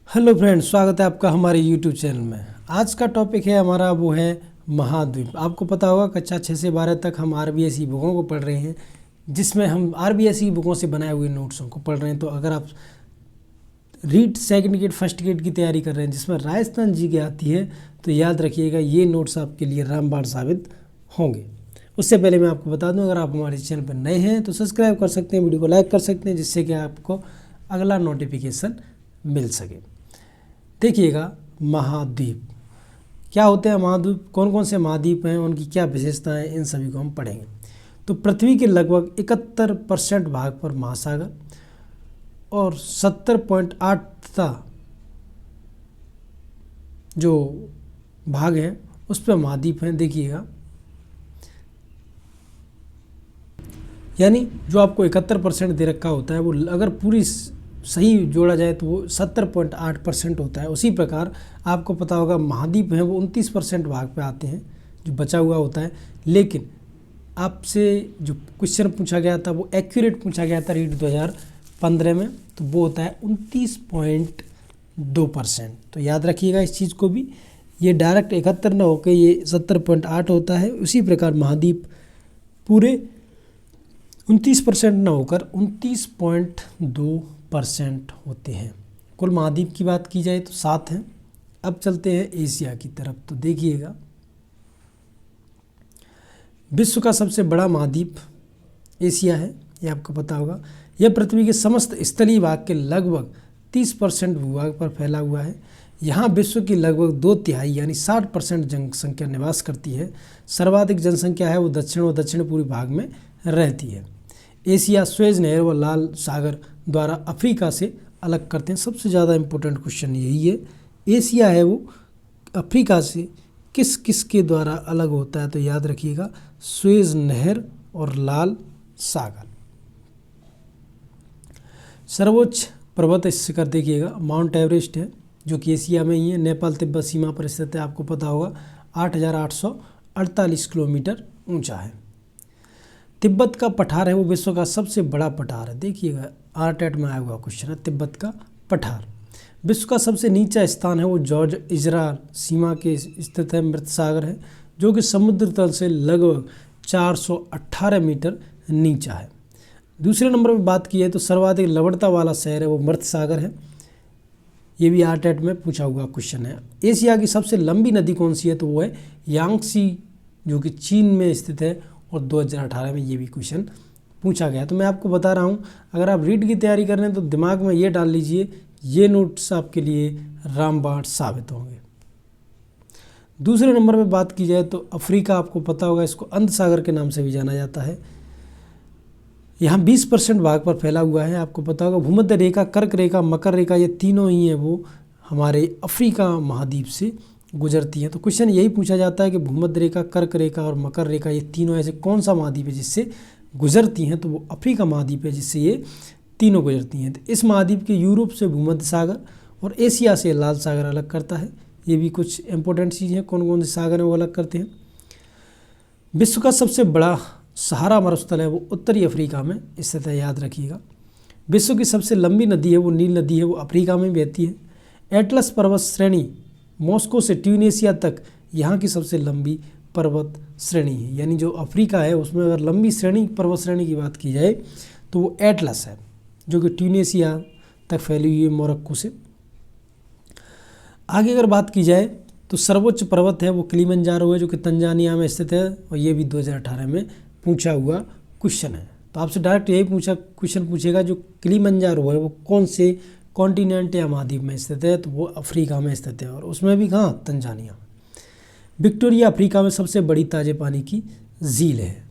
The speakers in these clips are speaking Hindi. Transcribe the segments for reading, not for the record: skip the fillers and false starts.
हेलो फ्रेंड्स, स्वागत है आपका हमारे यूट्यूब चैनल में। आज का टॉपिक है हमारा वो है महाद्वीप। आपको पता होगा कक्षा 6 से 12 तक हम आरबीएसई बुकों को पढ़ रहे हैं, जिसमें हम आरबीएसई बुकों से बनाए हुए नोट्सों को पढ़ रहे हैं। तो अगर आप REET second grade first grade की तैयारी कर रहे हैं जिसमें राजस्थान जी की आती है, तो याद रखिएगा ये नोट्स आपके लिए रामबाण साबित होंगे। उससे पहले मैं आपको बता दूं, अगर आप हमारे चैनल पर नए हैं तो सब्सक्राइब कर सकते हैं, वीडियो को लाइक कर सकते हैं, जिससे कि आपको अगला नोटिफिकेशन मिल सके। देखिएगा, महाद्वीप क्या होते हैं, महाद्वीप कौन कौन से महाद्वीप हैं, उनकी क्या विशेषताएं, इन सभी को हम पढ़ेंगे। तो पृथ्वी के लगभग 71% भाग पर महासागर और 70.8 जो भाग हैं उस पर महाद्वीप हैं। देखिएगा, यानी जो आपको 71% दे रखा होता है वो अगर पूरी सही जोड़ा जाए तो वो 70.8% होता है। उसी प्रकार आपको पता होगा महाद्वीप हैं वो 29% भाग पे आते हैं जो बचा हुआ होता है। लेकिन आपसे जो क्वेश्चन पूछा गया था वो एक्यूरेट पूछा गया था रीड 2015 में, तो वो होता है 29.2%। तो याद रखिएगा इस चीज़ को भी, ये डायरेक्ट 71 ना होकर ये 70.8 होता है। उसी प्रकार महाद्वीप पूरे 29% ना होकर 29.2% होते हैं। कुल महाद्वीप की बात की जाए तो 7 हैं। अब चलते हैं एशिया की तरफ। तो देखिएगा, विश्व का सबसे बड़ा महाद्वीप एशिया है, ये आपको पता होगा। यह पृथ्वी के समस्त स्थलीय भाग के लगभग 30% भूभाग पर फैला हुआ है। यहाँ विश्व की लगभग 2/3 यानी 60% जनसंख्या निवास करती है। सर्वाधिक जनसंख्या है वो दक्षिण और दक्षिण पूर्वी भाग में रहती है। एशिया स्वेज नहर व लाल सागर द्वारा अफ्रीका से अलग करते हैं। सबसे ज़्यादा इम्पोर्टेंट क्वेश्चन यही है, एशिया है वो अफ्रीका से किस किस के द्वारा अलग होता है। तो याद रखिएगा, स्वेज नहर और लाल सागर। सर्वोच्च पर्वत शिखर देखिएगा, माउंट एवरेस्ट है जो कि एशिया में ही है। नेपाल तिब्बत सीमा पर स्थित है, आपको पता होगा 8,848 किलोमीटर ऊंचा है। तिब्बत का पठार है वो विश्व का सबसे बड़ा पठार है। देखिएगा, आरटेट में आया हुआ क्वेश्चन है, तिब्बत का पठार। विश्व का सबसे नीचा स्थान है वो जॉर्ज इजरायल सीमा के स्थित है, मृत सागर है, जो कि समुद्र तल से लगभग 418 मीटर नीचा है। दूसरे नंबर पर बात की है तो सर्वाधिक लवणता वाला शहर है वो मृत सागर है। ये भी आरटेट में पूछा हुआ क्वेश्चन है। एशिया की सबसे लंबी नदी कौन सी है, तो वो है यांगसी, जो कि चीन में स्थित है, और 2018 में ये भी क्वेश्चन पूछा गया। तो मैं आपको बता रहा हूँ, अगर आप रीड की तैयारी कर रहे हैं तो दिमाग में ये डाल लीजिए, ये नोट्स आपके लिए रामबाण साबित होंगे। दूसरे नंबर पे बात की जाए तो अफ्रीका, आपको पता होगा इसको अंध सागर के नाम से भी जाना जाता है। यहाँ 20% भाग पर फैला हुआ है। आपको पता होगा भूमध्य रेखा, कर्क रेखा, मकर रेखा, ये तीनों ही हैं वो हमारे अफ्रीका महाद्वीप से गुजरती हैं। तो क्वेश्चन यही पूछा जाता है कि भूमध्य रेखा, कर्क रेखा और मकर रेखा, ये तीनों ऐसे कौन सा महाद्वीप है जिससे गुजरती हैं, तो वो अफ्रीका महाद्वीप है जिससे ये तीनों गुजरती हैं। तो इस महाद्वीप के यूरोप से भूमध्य सागर और एशिया से लाल सागर अलग करता है। ये भी कुछ इंपॉर्टेंट चीज़ है, कौन कौन से सागर हैं वो अलग करते हैं। विश्व का सबसे बड़ा सहारा मरुस्थल है वो उत्तरी अफ्रीका में स्थित है, याद रखिएगा। विश्व की सबसे लंबी नदी है वो नील नदी है, वो अफ्रीका में बहती है। एटलस पर्वत श्रेणी मॉस्को से ट्यूनेशिया तक यहाँ की सबसे लंबी पर्वत श्रेणी है। यानी जो अफ्रीका है उसमें अगर लंबी श्रेणी, पर्वत श्रेणी की बात की जाए तो वो एटलस है, जो कि ट्यूनेशिया तक फैली हुई है, मोरक्को से। आगे अगर बात की जाए तो सर्वोच्च पर्वत है वो किलिमंजारो है, जो कि तंजानिया में स्थित है, और ये भी 2018 में पूछा हुआ क्वेश्चन है। तो आपसे डायरेक्ट यही क्वेश्चन पूछेगा, जो किलिमंजारो है वो कौन से कॉन्टिनेंट या महाद्वीप में स्थित है, तो वो अफ्रीका में स्थित है, और उसमें भी कहाँ, तंजानिया। विक्टोरिया अफ्रीका में सबसे बड़ी ताजे पानी की झील है।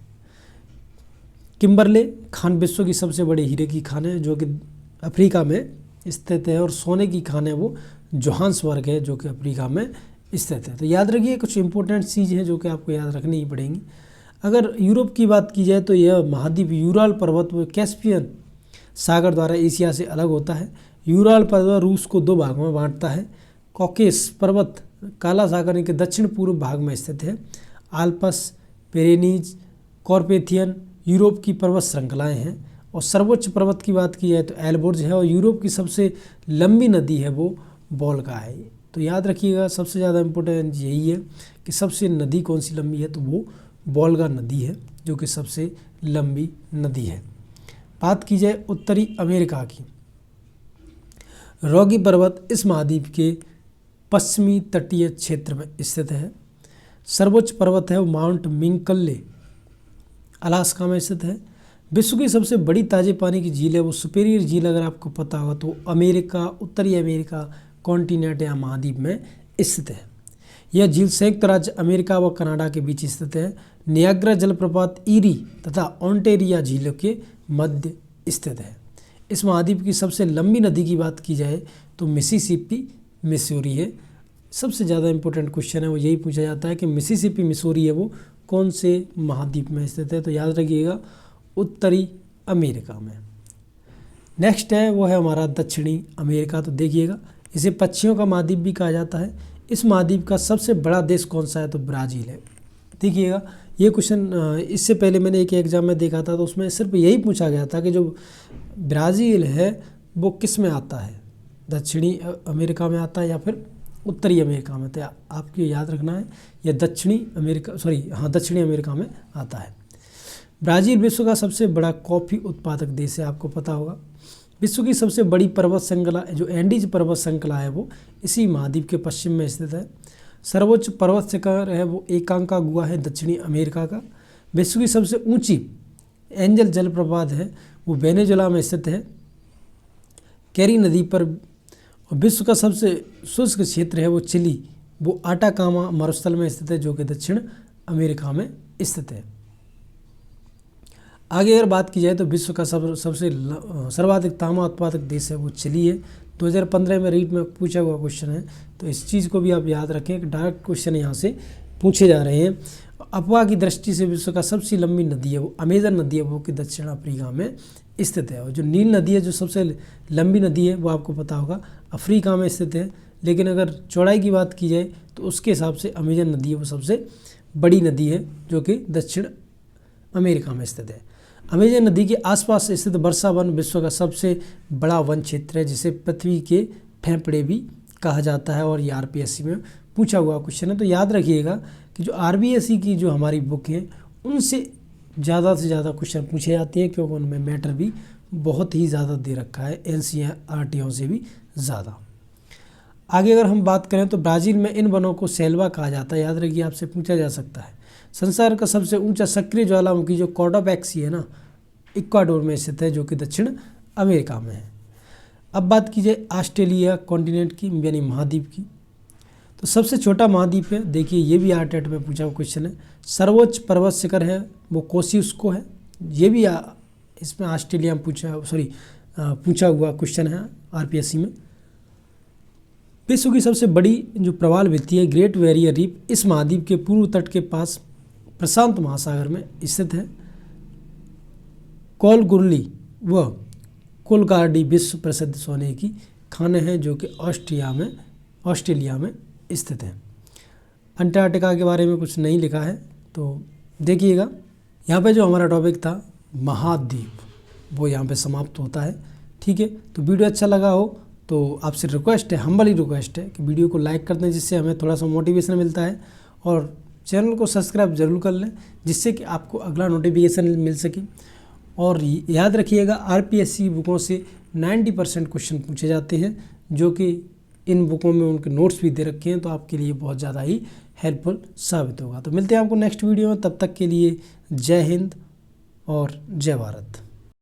किम्बरले खान विश्व की सबसे बड़ी हीरे की खान है, जो कि अफ्रीका में स्थित है, और सोने की खान है वो जोहान्सबर्ग है, जो कि अफ्रीका में स्थित है। तो याद रखिए, कुछ इंपॉर्टेंट चीज़ है जो कि आपको याद रखनी ही पड़ेंगी। अगर यूरोप की बात की जाए तो यह महाद्वीप यूराल पर्वत व कैस्पियन सागर द्वारा एशिया से अलग होता है। यूराल पर्वत रूस को 2 भागों में बांटता है। कॉकेस पर्वत काला सागर के दक्षिण पूर्व भाग में स्थित है। आल्पस, पेरेनीज, कॉर्पेथियन यूरोप की पर्वत श्रृंखलाएं हैं। और सर्वोच्च पर्वत की बात की जाए तो एल्बोर्ज है, और यूरोप की सबसे लंबी नदी है वो वोल्गा है। तो याद रखिएगा सबसे ज़्यादा इम्पोर्टेंट यही है कि सबसे नदी कौन सी लंबी है, तो वो वोल्गा नदी है जो कि सबसे लंबी नदी है। बात की जाए उत्तरी अमेरिका की, रॉकी पर्वत इस महाद्वीप के पश्चिमी तटीय क्षेत्र में स्थित है। सर्वोच्च पर्वत है वो माउंट मिंकल्ले अलास्का में स्थित है। विश्व की सबसे बड़ी ताजे पानी की झील है वो सुपीरियर झील, अगर आपको पता होगा तो अमेरिका, उत्तरी अमेरिका कॉन्टिनेंट या महाद्वीप में स्थित है। यह झील संयुक्त राज्य अमेरिका व कनाडा के बीच स्थित है। नियाग्रा जलप्रपात ईरी तथा ओंटेरिया झीलों के मध्य स्थित है। इस महाद्वीप की सबसे लंबी नदी की बात की जाए तो मिसिसिपी मिसूरी है। सबसे ज़्यादा इम्पोर्टेंट क्वेश्चन है वो यही पूछा जाता है कि मिसिसिपी मिसूरी है वो कौन से महाद्वीप में स्थित है, तो याद रखिएगा उत्तरी अमेरिका में। नेक्स्ट है वो है हमारा दक्षिणी अमेरिका। तो देखिएगा इसे पक्षियों का महाद्वीप भी कहा जाता है। इस महाद्वीप का सबसे बड़ा देश कौन सा है, तो ब्राज़ील है। देखिएगा ये क्वेश्चन इससे पहले मैंने एक एग्जाम में देखा था, तो उसमें सिर्फ यही पूछा गया था कि जो ब्राज़ील है वो किस में आता है, दक्षिणी अमेरिका में आता है या फिर उत्तरी अमेरिका में। तो आपको याद रखना है यह दक्षिणी अमेरिका में आता है। ब्राज़ील विश्व का सबसे बड़ा कॉफ़ी उत्पादक देश है, आपको पता होगा। विश्व की सबसे बड़ी पर्वत श्रृंखला जो एंडीज पर्वत श्रृंखला है वो इसी महाद्वीप के पश्चिम में स्थित है। सर्वोच्च पर्वत शिखर है वो एकांकागुआ है दक्षिणी अमेरिका का। विश्व की सबसे ऊंची एंजल जलप्रपात है वो वेनेजुएला में स्थित है, कैरी नदी पर। विश्व का सबसे शुष्क क्षेत्र है वो चिली, वो आटाकामा मरुस्थल में स्थित है जो कि दक्षिण अमेरिका में स्थित है। आगे अगर बात की जाए तो विश्व का सबसे सर्वाधिक तांबा उत्पादक देश है वो चिली है। 2015 में रीट में पूछा हुआ क्वेश्चन है, तो इस चीज़ को भी आप याद रखें कि डायरेक्ट क्वेश्चन यहाँ से पूछे जा रहे हैं। अफवाह की दृष्टि से विश्व का सबसे लंबी नदी है वो अमेजन नदी है, वो कि दक्षिण अफ्रीका में स्थित है। और जो नील नदी है जो सबसे लंबी नदी है वो आपको पता होगा अफ्रीका में स्थित है। लेकिन अगर चौड़ाई की बात की जाए तो उसके हिसाब से अमेजन नदी है वो सबसे बड़ी नदी है जो कि दक्षिण अमेरिका में स्थित है। अमेजन नदी के आसपास स्थित वर्षा वन विश्व का सबसे बड़ा वन क्षेत्र है, जिसे पृथ्वी के फेफड़े भी कहा जाता है। और ये आरपीएससी में पूछा हुआ क्वेश्चन है। तो याद रखिएगा कि जो आरबीएससी की जो हमारी बुक है उनसे ज़्यादा से ज़्यादा क्वेश्चन पूछे जाते हैं, क्योंकि उनमें मैटर भी बहुत ही ज़्यादा दे रखा है, एनसीईआरटी से भी ज़्यादा। आगे अगर हम बात करें तो ब्राज़ील में इन वनों को सेल्वा कहा जाता है। याद रखिए आपसे पूछा जा सकता है। संसार का सबसे ऊंचा सक्रिय ज्वालामुखी जो कोटोपैक्सी है ना, इक्वाडोर में स्थित है जो कि दक्षिण अमेरिका में है। अब बात की जाए ऑस्ट्रेलिया कॉन्टिनेंट की यानी महाद्वीप की, तो सबसे छोटा महाद्वीप है। देखिए ये भी आर्टेट में पूछा हुआ क्वेश्चन है। सर्वोच्च पर्वत शिखर है वो कोसियुस्को है। ये भी इसमें ऑस्ट्रेलिया में पूछा हुआ क्वेश्चन है आरपीएससी में। विश्व की सबसे बड़ी जो प्रवाल भित्ति है ग्रेट बैरियर रीफ इस महाद्वीप के पूर्व तट के पास प्रशांत महासागर में स्थित है। कोलगुरली व कोलगार्डी विश्व प्रसिद्ध सोने की खानें हैं जो कि ऑस्ट्रेलिया में स्थित है। अंटार्कटिका के बारे में कुछ नहीं लिखा है, तो देखिएगा यहाँ पे जो हमारा टॉपिक था महाद्वीप वो यहाँ पे समाप्त होता है। ठीक है, तो वीडियो अच्छा लगा हो तो आपसे रिक्वेस्ट है, हम्बली रिक्वेस्ट है कि वीडियो को लाइक कर दें, जिससे हमें थोड़ा सा मोटिवेशन मिलता है। और चैनल को सब्सक्राइब जरूर कर लें जिससे कि आपको अगला नोटिफिकेशन मिल सके। और याद रखिएगा आरपीएससी बुकों से 90% क्वेश्चन पूछे जाते हैं, जो कि इन बुकों में उनके नोट्स भी दे रखे हैं, तो आपके लिए बहुत ज़्यादा ही हेल्पफुल साबित होगा। तो मिलते हैं आपको नेक्स्ट वीडियो में, तब तक के लिए जय हिंद और जय भारत।